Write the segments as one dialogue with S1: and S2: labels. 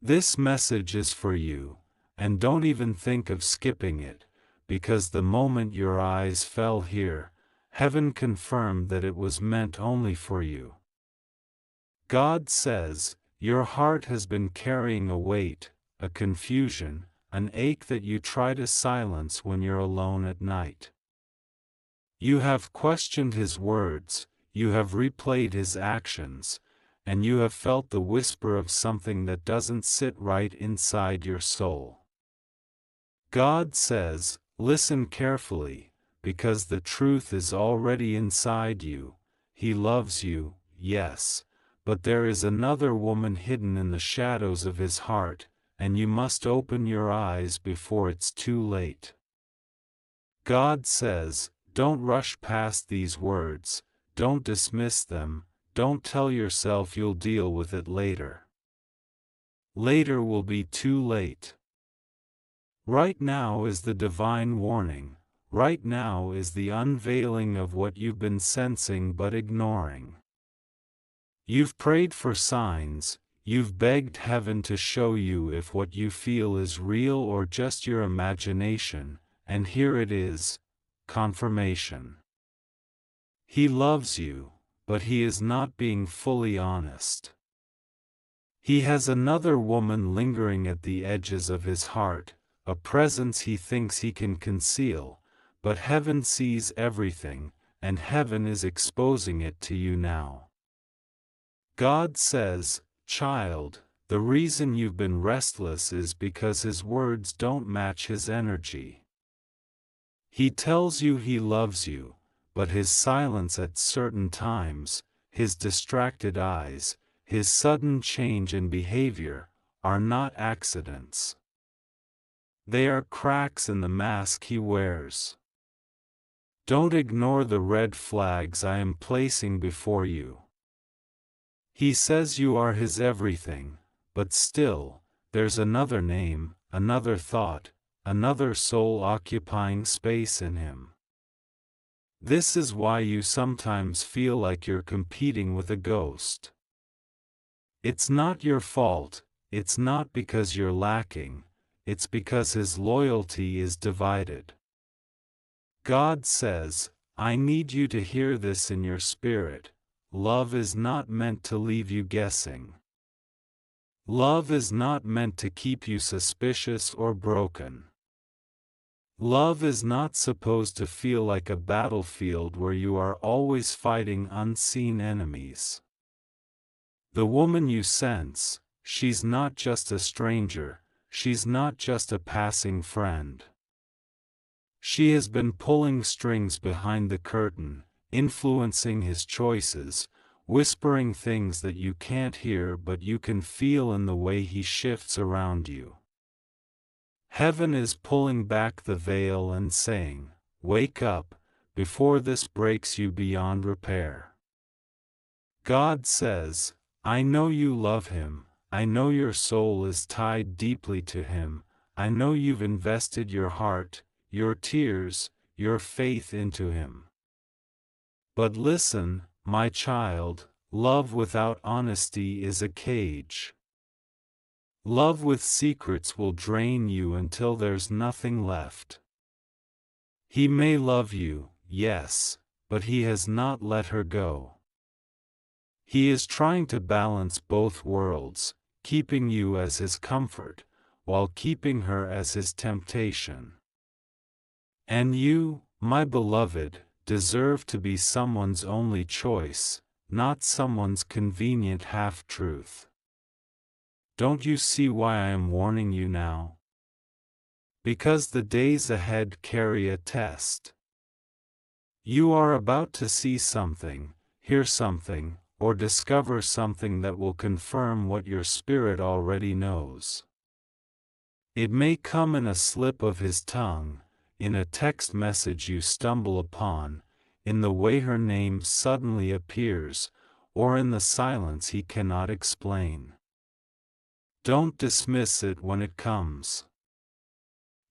S1: This message is for you, and don't even think of skipping it, because the moment your eyes fell here, heaven confirmed that it was meant only for you. God says, your heart has been carrying a weight, a confusion, an ache that you try to silence when you're alone at night. You have questioned His words, you have replayed His actions, and you have felt the whisper of something that doesn't sit right inside your soul. God says, listen carefully, because the truth is already inside you. He loves you, yes, but there is another woman hidden in the shadows of His heart, and you must open your eyes before it's too late. God says, don't rush past these words, don't dismiss them, don't tell yourself you'll deal with it later. Later will be too late. Right now is the divine warning, right now is the unveiling of what you've been sensing but ignoring. You've prayed for signs, you've begged heaven to show you if what you feel is real or just your imagination, and here it is, confirmation. He loves you, but He is not being fully honest. He has another woman lingering at the edges of His heart, a presence He thinks He can conceal, but heaven sees everything, and heaven is exposing it to you now. God says, child, the reason you've been restless is because His words don't match His energy. He tells you He loves you, but His silence at certain times, His distracted eyes, His sudden change in behavior, are not accidents. They are cracks in the mask He wears. Don't ignore the red flags I am placing before you. He says you are His everything, but still, there's another name, another thought, another soul occupying space in Him. This is why you sometimes feel like you're competing with a ghost. It's not your fault, it's not because you're lacking, it's because His loyalty is divided. God says, I need you to hear this in your spirit. Love is not meant to leave you guessing. Love is not meant to keep you suspicious or broken. Love is not supposed to feel like a battlefield where you are always fighting unseen enemies. The woman you sense, she's not just a stranger, she's not just a passing friend. She has been pulling strings behind the curtain, influencing His choices, whispering things that you can't hear but you can feel in the way He shifts around you. Heaven is pulling back the veil and saying, wake up, before this breaks you beyond repair. God says, I know you love Him, I know your soul is tied deeply to Him, I know you've invested your heart, your tears, your faith into Him. But listen, my child, love without honesty is a cage. Love with secrets will drain you until there's nothing left. He may love you, yes, but He has not let her go. He is trying to balance both worlds, keeping you as His comfort, while keeping her as His temptation. And you, my beloved, deserve to be someone's only choice, not someone's convenient half-truth. Don't you see why I am warning you now? Because the days ahead carry a test. You are about to see something, hear something, or discover something that will confirm what your spirit already knows. It may come in a slip of His tongue, in a text message you stumble upon, in the way her name suddenly appears, or in the silence He cannot explain. Don't dismiss it when it comes.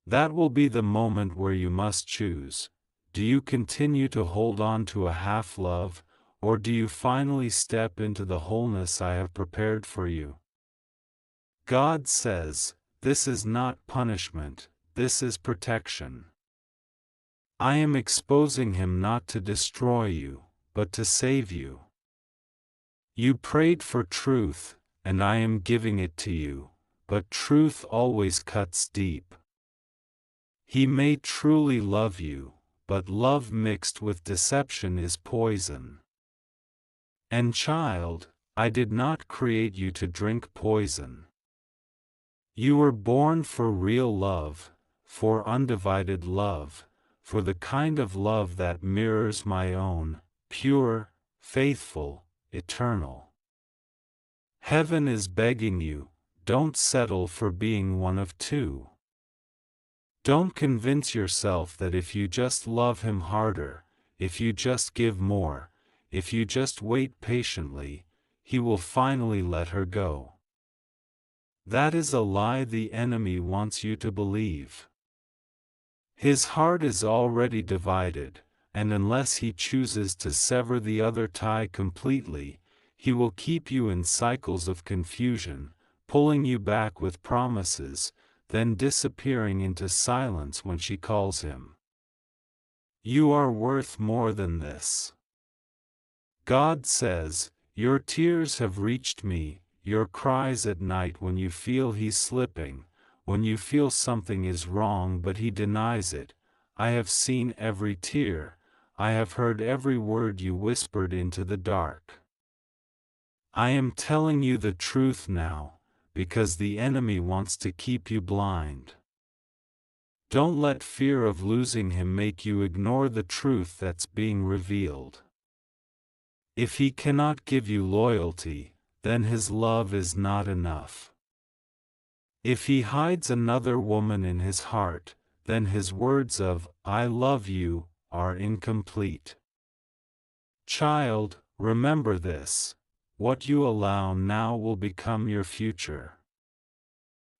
S1: That will be the moment where you must choose. Do you continue to hold on to a half-love, or do you finally step into the wholeness I have prepared for you? God says, this is not punishment, this is protection. I am exposing him not to destroy you, but to save you. You prayed for truth, and I am giving it to you, but truth always cuts deep. He may truly love you, but love mixed with deception is poison. And child, I did not create you to drink poison. You were born for real love, for undivided love, for the kind of love that mirrors my own, pure, faithful, eternal. Heaven is begging you, don't settle for being one of two. Don't convince yourself that if you just love him harder, if you just give more, if you just wait patiently, he will finally let her go. That is a lie the enemy wants you to believe. His heart is already divided, and unless he chooses to sever the other tie completely, he will keep you in cycles of confusion, pulling you back with promises, then disappearing into silence when she calls him. You are worth more than this. God says, your tears have reached me, your cries at night when you feel he's slipping, when you feel something is wrong but he denies it. I have seen every tear, I have heard every word you whispered into the dark. I am telling you the truth now, because the enemy wants to keep you blind. Don't let fear of losing him make you ignore the truth that's being revealed. If he cannot give you loyalty, then his love is not enough. If he hides another woman in his heart, then his words of, I love you, are incomplete. Child, remember this, what you allow now will become your future.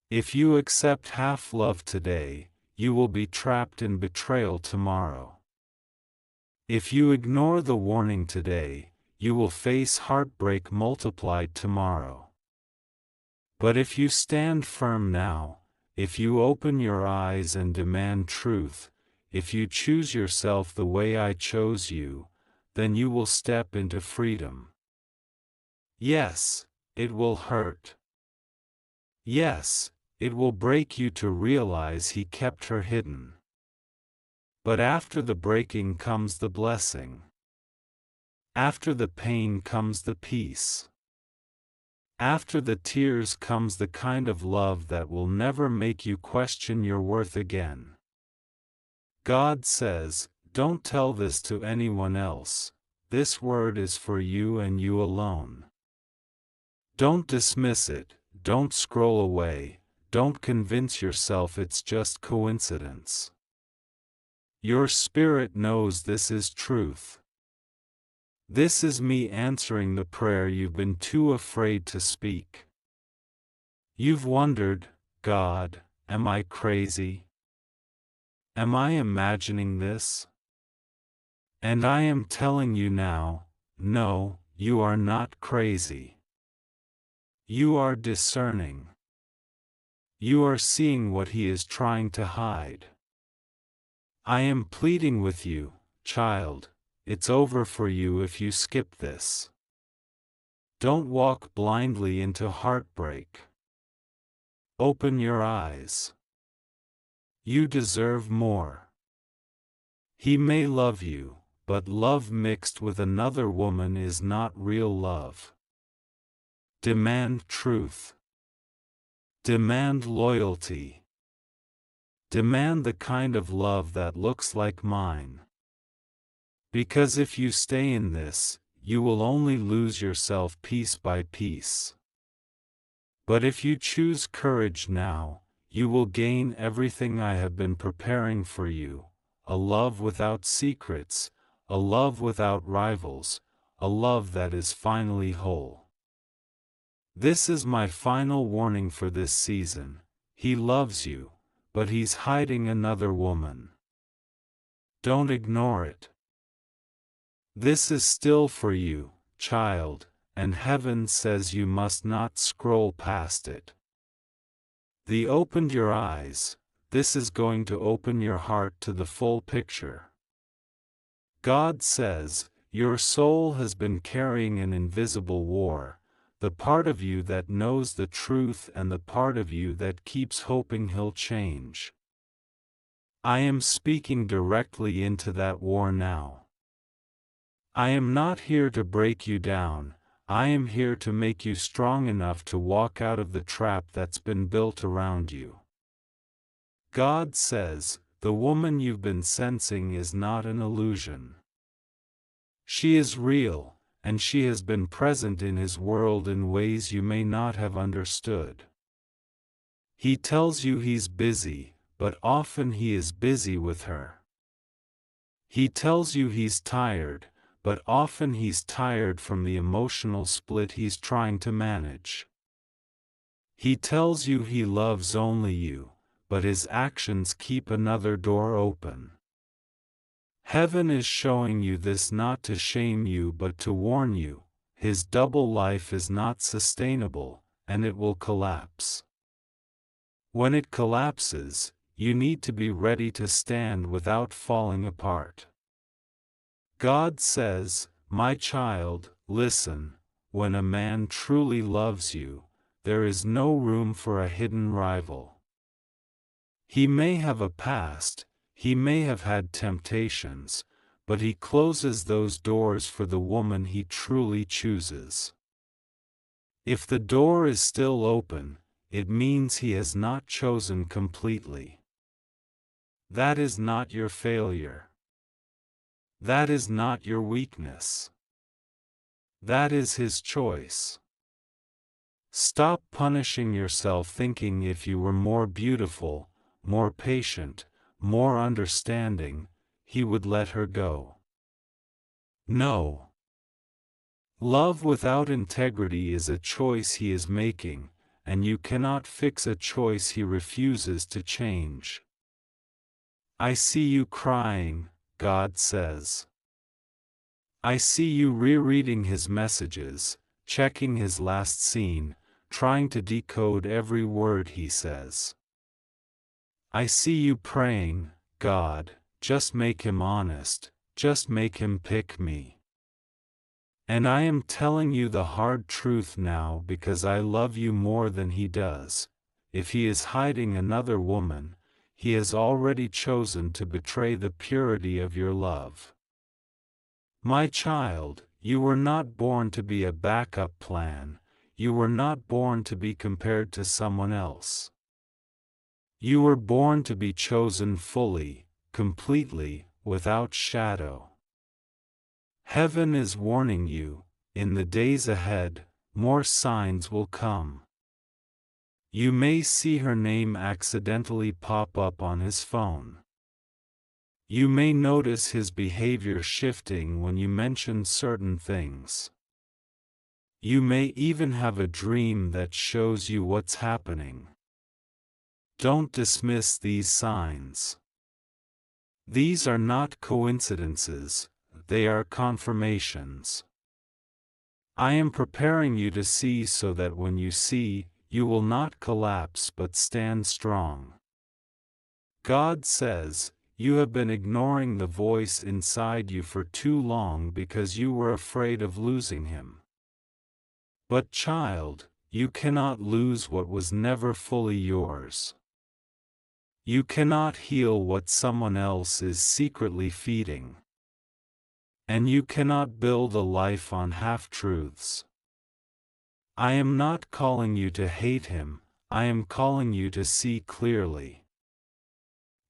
S1: If you accept half love today, you will be trapped in betrayal tomorrow. If you ignore the warning today, you will face heartbreak multiplied tomorrow. But if you stand firm now, if you open your eyes and demand truth, if you choose yourself the way I chose you, then you will step into freedom. Yes, it will hurt. Yes, it will break you to realize he kept her hidden. But after the breaking comes the blessing. After the pain comes the peace. After the tears comes the kind of love that will never make you question your worth again. God says, don't tell this to anyone else, this word is for you and you alone. Don't dismiss it, don't scroll away, don't convince yourself it's just coincidence. Your spirit knows this is truth. This is me answering the prayer you've been too afraid to speak. You've wondered, God, am I crazy? Am I imagining this? And I am telling you now, no, you are not crazy. You are discerning. You are seeing what he is trying to hide. I am pleading with you, child, it's over for you if you skip this. Don't walk blindly into heartbreak. Open your eyes. You deserve more. He may love you, but love mixed with another woman is not real love. Demand truth. Demand loyalty. Demand the kind of love that looks like mine. Because if you stay in this, you will only lose yourself piece by piece. But if you choose courage now, you will gain everything I have been preparing for you, a love without secrets, a love without rivals, a love that is finally whole. This is my final warning for this season. He loves you, but he's hiding another woman. Don't ignore it. This is still for you, child, and heaven says you must not scroll past it. The opened your eyes, this is going to open your heart to the full picture. God says, your soul has been carrying an invisible war, the part of you that knows the truth and the part of you that keeps hoping he'll change. I am speaking directly into that war now. I am not here to break you down, I am here to make you strong enough to walk out of the trap that's been built around you. God says, the woman you've been sensing is not an illusion. She is real, and she has been present in his world in ways you may not have understood. He tells you he's busy, but often he is busy with her. He tells you he's tired, but often he's tired from the emotional split he's trying to manage. He tells you he loves only you, but his actions keep another door open. Heaven is showing you this not to shame you but to warn you, his double life is not sustainable, and it will collapse. When it collapses, you need to be ready to stand without falling apart. God says, my child, listen, when a man truly loves you, there is no room for a hidden rival. He may have a past, he may have had temptations, but he closes those doors for the woman he truly chooses. If the door is still open, it means he has not chosen completely. That is not your failure. That is not your weakness. That is his choice. Stop punishing yourself thinking if you were more beautiful, more patient, more understanding, he would let her go. No. Love without integrity is a choice he is making, and you cannot fix a choice he refuses to change. I see you crying, God says. I see you rereading his messages, checking his last scene, trying to decode every word he says. I see you praying, God, just make him honest, just make him pick me. And I am telling you the hard truth now because I love you more than he does. If he is hiding another woman, he has already chosen to betray the purity of your love. My child, you were not born to be a backup plan, you were not born to be compared to someone else. You were born to be chosen fully, completely, without shadow. Heaven is warning you, in the days ahead, more signs will come. You may see her name accidentally pop up on his phone. You may notice his behavior shifting when you mention certain things. You may even have a dream that shows you what's happening. Don't dismiss these signs. These are not coincidences, they are confirmations. I am preparing you to see so that when you see, you will not collapse but stand strong. God says, you have been ignoring the voice inside you for too long because you were afraid of losing him. But child, you cannot lose what was never fully yours. You cannot heal what someone else is secretly feeding. And you cannot build a life on half-truths. I am not calling you to hate him, I am calling you to see clearly.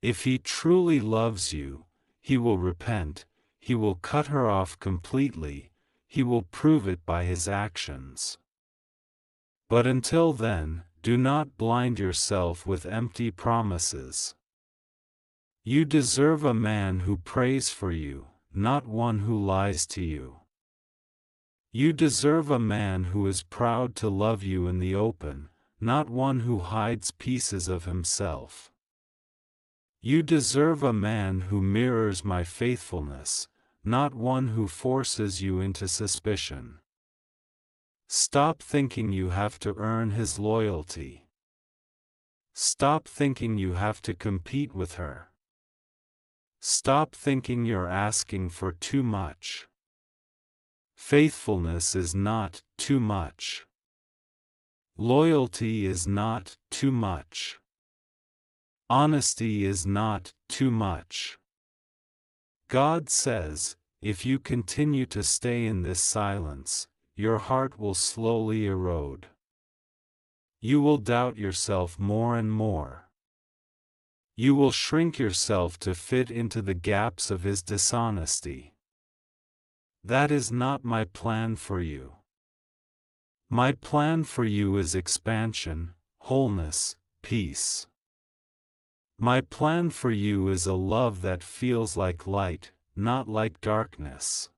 S1: If he truly loves you, he will repent, he will cut her off completely, he will prove it by his actions. But until then, do not blind yourself with empty promises. You deserve a man who prays for you, not one who lies to you. You deserve a man who is proud to love you in the open, not one who hides pieces of himself. You deserve a man who mirrors my faithfulness, not one who forces you into suspicion. Stop thinking you have to earn his loyalty. Stop thinking you have to compete with her. Stop thinking you're asking for too much. Faithfulness is not too much. Loyalty is not too much. Honesty is not too much. God says, if you continue to stay in this silence, your heart will slowly erode. You will doubt yourself more and more. You will shrink yourself to fit into the gaps of his dishonesty. That is not my plan for you. My plan for you is expansion, wholeness, peace. My plan for you is a love that feels like light, not like darkness.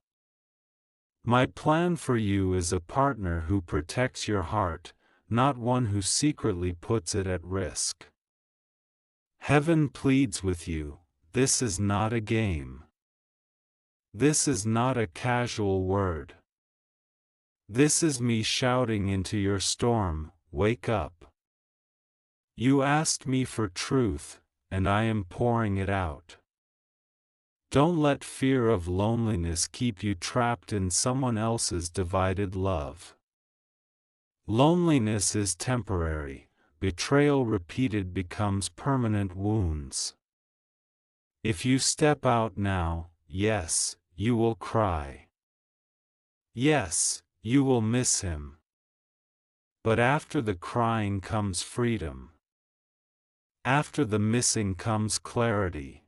S1: My plan for you is a partner who protects your heart, not one who secretly puts it at risk. Heaven pleads with you, this is not a game. This is not a casual word. This is me shouting into your storm, wake up. You asked me for truth, and I am pouring it out. Don't let fear of loneliness keep you trapped in someone else's divided love. Loneliness is temporary, betrayal repeated becomes permanent wounds. If you step out now, yes, you will cry. Yes, you will miss him. But after the crying comes freedom. After the missing comes clarity.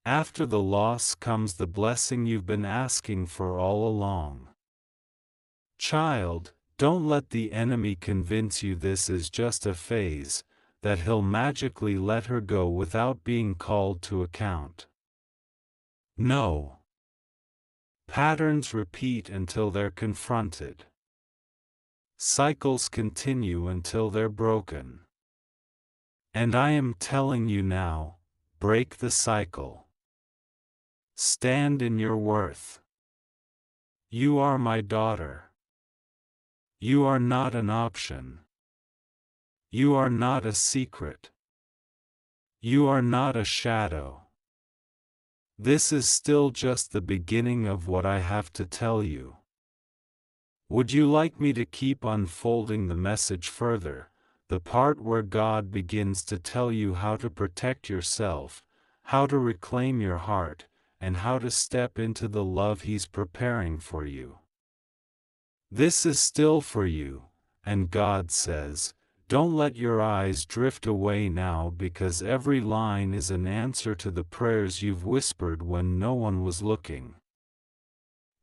S1: After the loss comes the blessing you've been asking for all along. Child, don't let the enemy convince you this is just a phase, that he'll magically let her go without being called to account. No. Patterns repeat until they're confronted. Cycles continue until they're broken. And I am telling you now, break the cycle. Stand in your worth. You are my daughter. You are not an option. You are not a secret. You are not a shadow. This is still just the beginning of what I have to tell you. Would you like me to keep unfolding the message further, the part where God begins to tell you how to protect yourself, how to reclaim your heart, and how to step into the love He's preparing for you? This is still for you, and God says, don't let your eyes drift away now, because every line is an answer to the prayers you've whispered when no one was looking.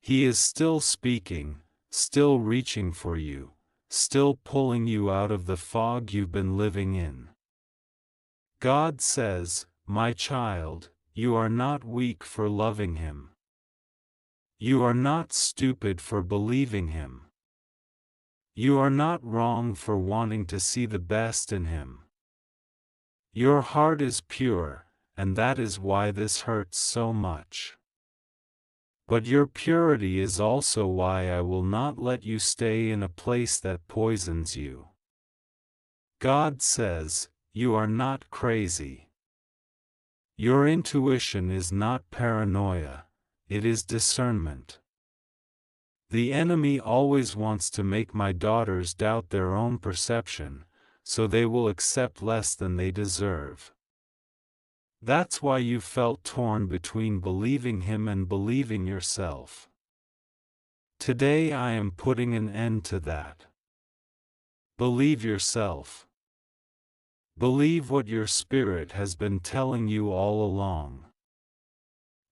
S1: He is still speaking, still reaching for you, still pulling you out of the fog you've been living in. God says, my child, you are not weak for loving Him. You are not stupid for believing Him. You are not wrong for wanting to see the best in Him. Your heart is pure, and that is why this hurts so much. But your purity is also why I will not let you stay in a place that poisons you. God says, you are not crazy. Your intuition is not paranoia, it is discernment. The enemy always wants to make my daughters doubt their own perception, so they will accept less than they deserve. That's why you felt torn between believing him and believing yourself. Today I am putting an end to that. Believe yourself. Believe what your spirit has been telling you all along.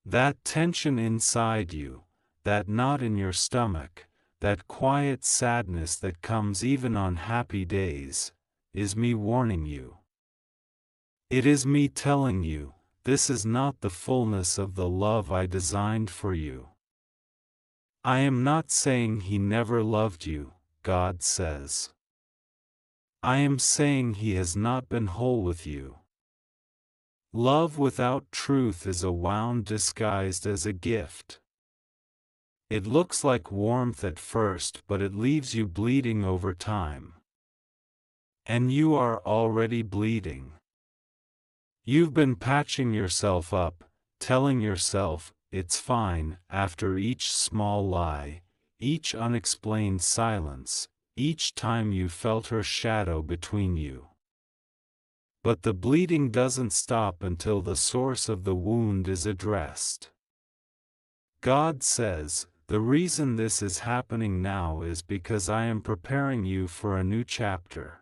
S1: That tension inside you, that knot in your stomach, that quiet sadness that comes even on happy days, is me warning you. It is me telling you, this is not the fullness of the love I designed for you. I am not saying He never loved you, God says. I am saying He has not been whole with you. Love without truth is a wound disguised as a gift. It looks like warmth at first, but it leaves you bleeding over time. And you are already bleeding. You've been patching yourself up, telling yourself, it's fine, after each small lie, each unexplained silence, each time you felt her shadow between you. But the bleeding doesn't stop until the source of the wound is addressed. God says, the reason this is happening now is because I am preparing you for a new chapter.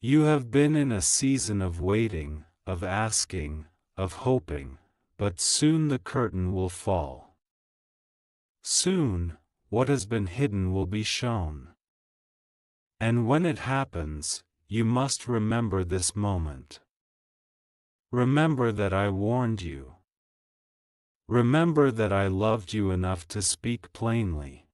S1: You have been in a season of waiting, of asking, of hoping, but soon the curtain will fall. Soon, what has been hidden will be shown. And when it happens, you must remember this moment. Remember that I warned you. Remember that I loved you enough to speak plainly.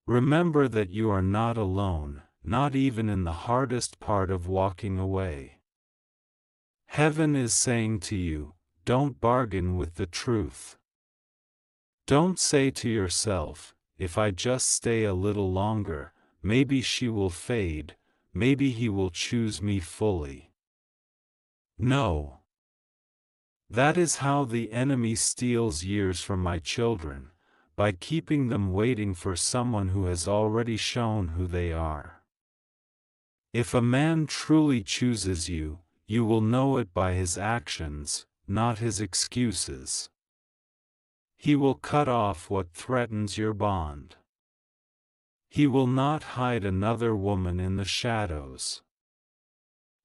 S1: Remember that you are not alone, not even in the hardest part of walking away. Heaven is saying to you, don't bargain with the truth. Don't say to yourself, if I just stay a little longer, maybe she will fade, maybe he will choose me fully. No. That is how the enemy steals years from my children, by keeping them waiting for someone who has already shown who they are. If a man truly chooses you, you will know it by his actions, not his excuses. He will cut off what threatens your bond. He will not hide another woman in the shadows.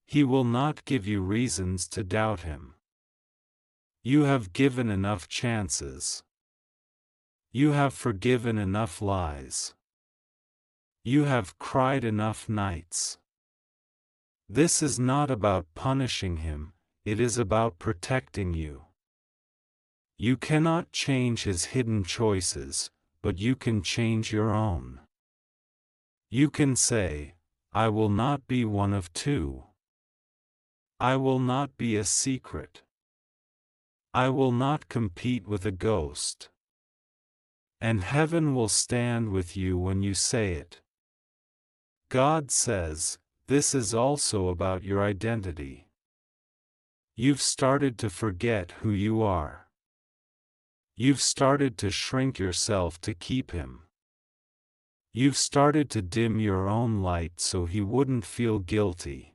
S1: He will not give you reasons to doubt him. You have given enough chances. You have forgiven enough lies. You have cried enough nights. This is not about punishing him, it is about protecting you. You cannot change his hidden choices, but you can change your own. You can say, I will not be one of two. I will not be a secret. I will not compete with a ghost. And heaven will stand with you when you say it. God says, this is also about your identity. You've started to forget who you are. You've started to shrink yourself to keep him. You've started to dim your own light so he wouldn't feel guilty.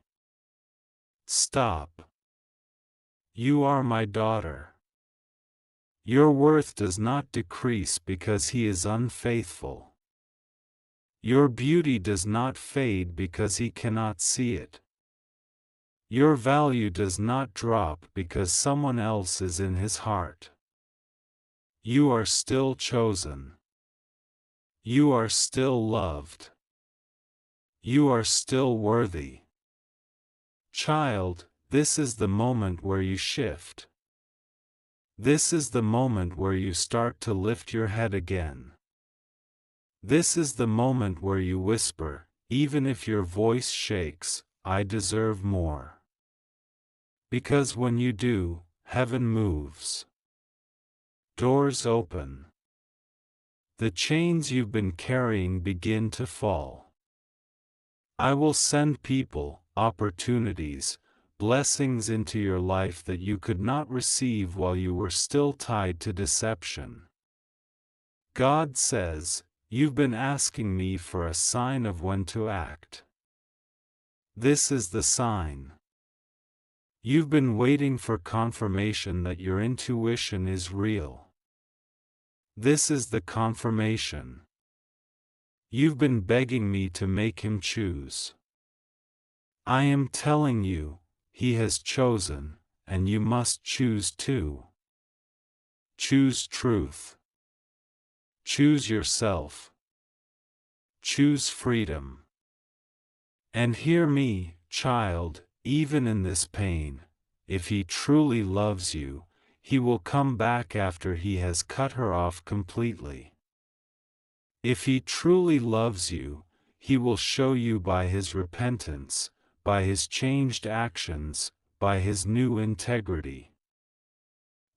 S1: Stop. You are my daughter. Your worth does not decrease because he is unfaithful. Your beauty does not fade because he cannot see it. Your value does not drop because someone else is in his heart. You are still chosen. You are still loved. You are still worthy. Child, this is the moment where you shift. This is the moment where you start to lift your head again. This is the moment where you whisper, even if your voice shakes, I deserve more. Because when you do, heaven moves. Doors open. The chains you've been carrying begin to fall. I will send people, opportunities, blessings into your life that you could not receive while you were still tied to deception. God says, you've been asking me for a sign of when to act. This is the sign. You've been waiting for confirmation that your intuition is real. This is the confirmation. You've been begging me to make him choose. I am telling you, he has chosen, and you must choose too. Choose truth. Choose yourself. Choose freedom. And hear me, child, even in this pain, if he truly loves you, he will come back after he has cut her off completely. If he truly loves you, he will show you by his repentance, by his changed actions, by his new integrity.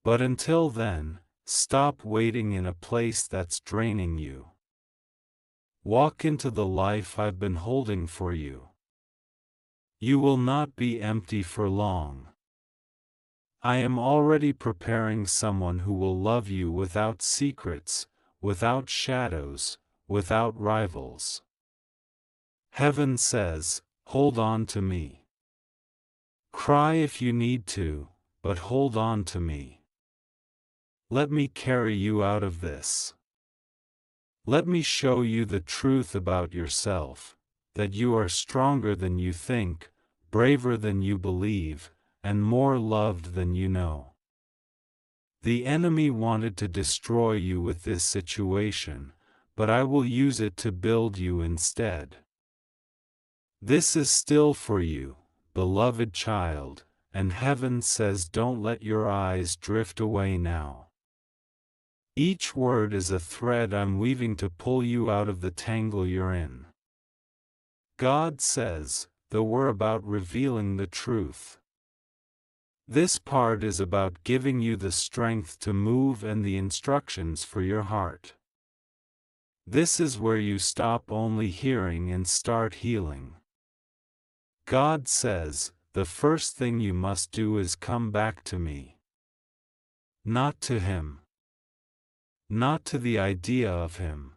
S1: But until then, stop waiting in a place that's draining you. Walk into the life I've been holding for you. You will not be empty for long. I am already preparing someone who will love you without secrets, without shadows, without rivals. Heaven says, hold on to me. Cry if you need to, but hold on to me. Let me carry you out of this. Let me show you the truth about yourself, that you are stronger than you think, braver than you believe, and more loved than you know. The enemy wanted to destroy you with this situation, but I will use it to build you instead. This is still for you, beloved child, and heaven says don't let your eyes drift away now. Each word is a thread I'm weaving to pull you out of the tangle you're in. God says, though we're about revealing the truth. This part is about giving you the strength to move and the instructions for your heart. This is where you stop only hearing and start healing. God says, the first thing you must do is come back to me. Not to him. Not to the idea of him.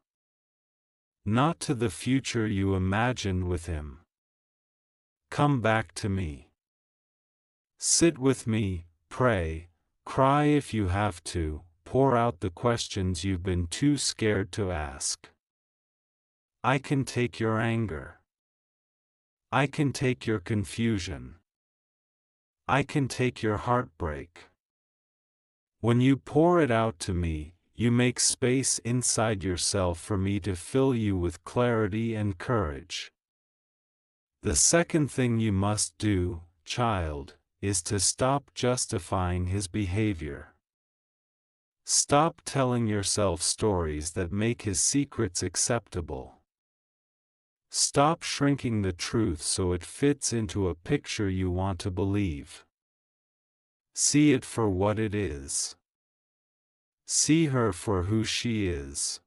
S1: Not to the future you imagined with him. Come back to me. Sit with me, pray, cry if you have to, pour out the questions you've been too scared to ask. I can take your anger. I can take your confusion. I can take your heartbreak. When you pour it out to me, you make space inside yourself for me to fill you with clarity and courage. The second thing you must do, child, is to stop justifying his behavior. Stop telling yourself stories that make his secrets acceptable. Stop shrinking the truth so it fits into a picture you want to believe. See it for what it is. See her for who she is.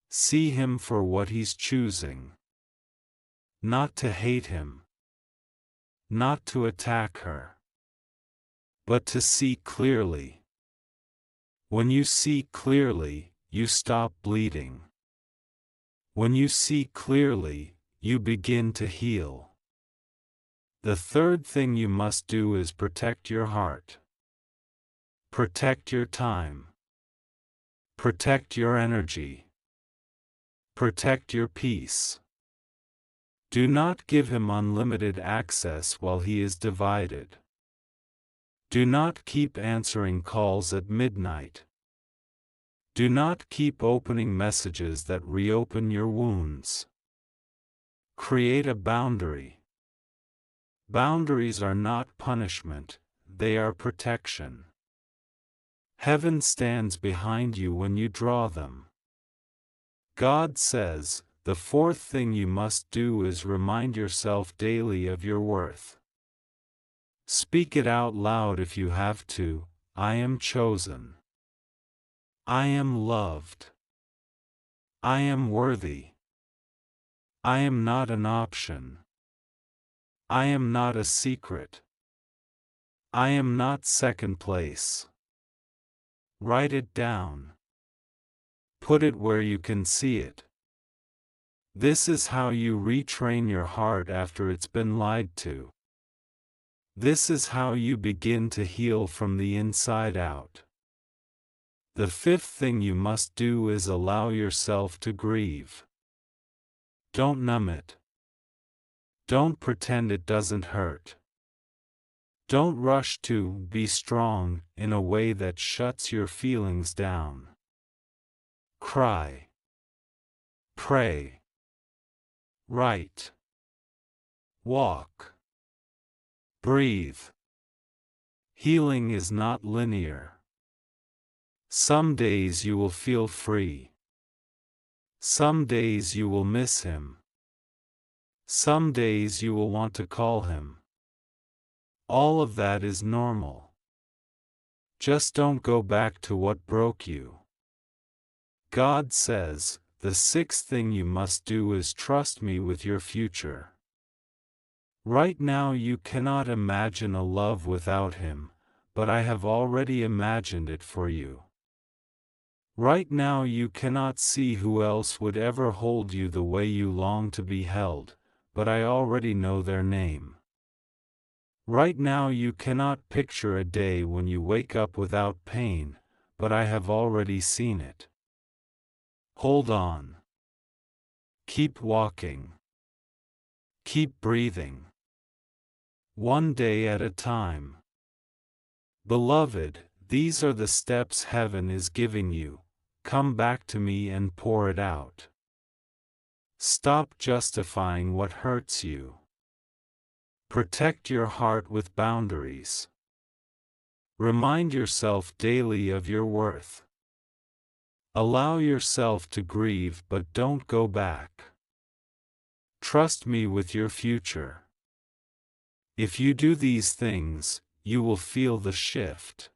S1: See him for what he's choosing. Not to hate him. Not to attack her. But to see clearly. When you see clearly, you stop bleeding. When you see clearly, you begin to heal. The third thing you must do is protect your heart. Protect your time. Protect your energy. Protect your peace. Do not give him unlimited access while he is divided. Do not keep answering calls at midnight. Do not keep opening messages that reopen your wounds. Create a boundary. Boundaries are not punishment, they are protection. Heaven stands behind you when you draw them. God says, the fourth thing you must do is remind yourself daily of your worth. Speak it out loud if you have to, I am chosen. I am loved. I am worthy. I am not an option. I am not a secret. I am not second place. Write it down. Put it where you can see it. This is how you retrain your heart after it's been lied to. This is how you begin to heal from the inside out. The fifth thing you must do is allow yourself to grieve. Don't numb it. Don't pretend it doesn't hurt. Don't rush to be strong in a way that shuts your feelings down. Cry. Pray. Write. Walk. Breathe. Healing is not linear. Some days you will feel free. Some days you will miss him. Some days you will want to call him. All of that is normal. Just don't go back to what broke you. God says, the sixth thing you must do is trust me with your future. Right now you cannot imagine a love without him, but I have already imagined it for you. Right now you cannot see who else would ever hold you the way you long to be held, but I already know their name. Right now you cannot picture a day when you wake up without pain, but I have already seen it. Hold on. Keep walking. Keep breathing. One day at a time. Beloved, these are the steps heaven is giving you. Come back to me and pour it out. Stop justifying what hurts you. Protect your heart with boundaries. Remind yourself daily of your worth. Allow yourself to grieve, but don't go back. Trust me with your future. If you do these things, you will feel the shift.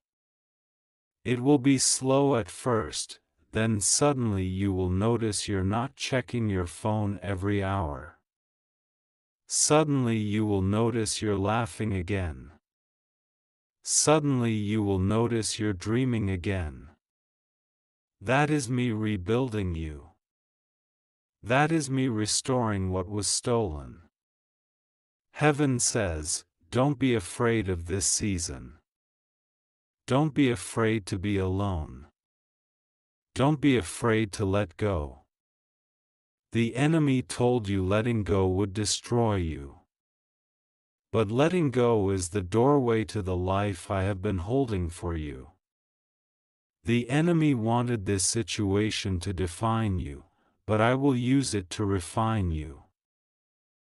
S1: It will be slow at first, then suddenly you will notice you're not checking your phone every hour. Suddenly you will notice you're laughing again. Suddenly you will notice you're dreaming again. That is me rebuilding you. That is me restoring what was stolen. Heaven says, don't be afraid of this season. Don't be afraid to be alone. Don't be afraid to let go. The enemy told you letting go would destroy you. But letting go is the doorway to the life I have been holding for you. The enemy wanted this situation to define you, but I will use it to refine you.